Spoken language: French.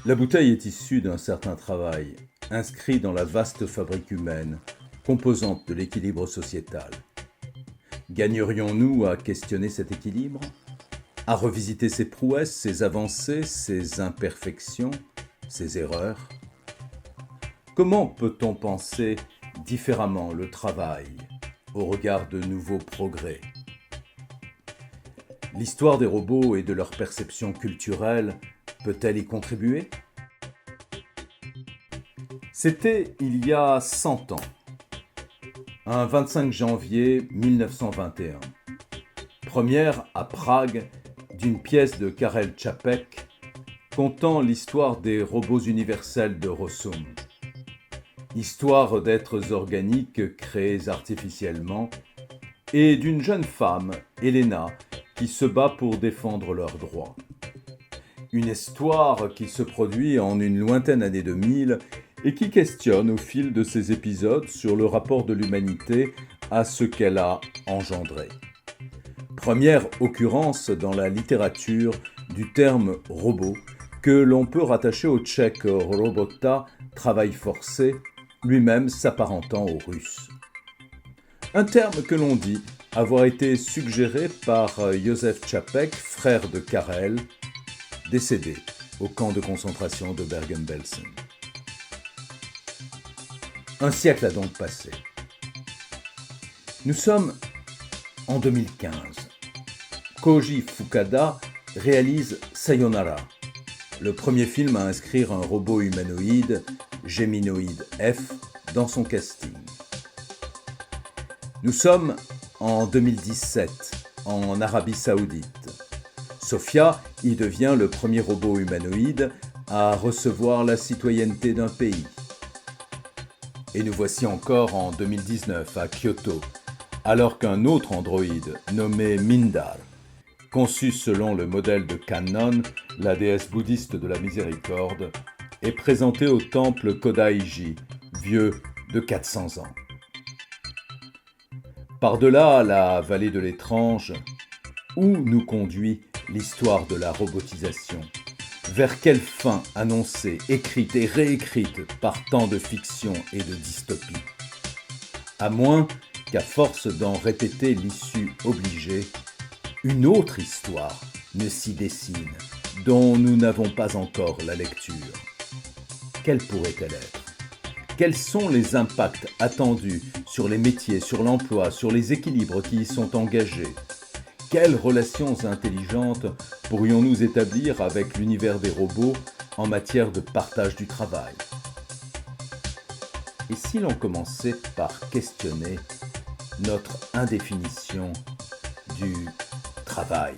La bouteille est issue d'un certain travail, inscrit dans la vaste fabrique humaine, composante de l'équilibre sociétal. Gagnerions-nous à questionner cet équilibre? À revisiter ses prouesses, ses avancées, ses imperfections, ses erreurs? Comment peut-on penser différemment le travail au regard de nouveaux progrès? L'histoire des robots et de leur perception culturelle peut-elle y contribuer? C'était il y a 100 ans, un 25 janvier 1921. Première à Prague d'une pièce de Karel Čapek contant l'histoire des robots universels de Rossum. Histoire d'êtres organiques créés artificiellement et d'une jeune femme, Elena, qui se bat pour défendre leurs droits. Une histoire qui se produit en une lointaine année 2000 et qui questionne au fil de ses épisodes sur le rapport de l'humanité à ce qu'elle a engendré. Première occurrence dans la littérature du terme robot que l'on peut rattacher au tchèque robota, travail forcé, lui-même s'apparentant au russe. Un terme que l'on dit avoir été suggéré par Józef Čapek, frère de Karel, décédé au camp de concentration de Bergen-Belsen. Un siècle a donc passé. Nous sommes en 2015. Koji Fukada réalise Sayonara, le premier film à inscrire un robot humanoïde, Geminoid F, dans son casting. Nous sommes en 2017, en Arabie Saoudite. Sophia y devient le premier robot humanoïde à recevoir la citoyenneté d'un pays. Et nous voici encore en 2019 à Kyoto, alors qu'un autre androïde nommé Mindar, conçu selon le modèle de Kannon, la déesse bouddhiste de la miséricorde, est présenté au temple Kodaiji, vieux de 400 ans. Par-delà la vallée de l'étrange, où nous conduit l'histoire de la robotisation? Vers quelle fin annoncée, écrite et réécrite par tant de fiction et de dystopie? À moins qu'à force d'en répéter l'issue obligée, une autre histoire ne s'y dessine, dont nous n'avons pas encore la lecture. Quelle pourrait-elle être? Quels sont les impacts attendus sur les métiers, sur l'emploi, sur les équilibres qui y sont engagés? Quelles relations intelligentes pourrions-nous établir avec l'univers des robots en matière de partage du travail? Et si l'on commençait par questionner notre indéfinition du travail?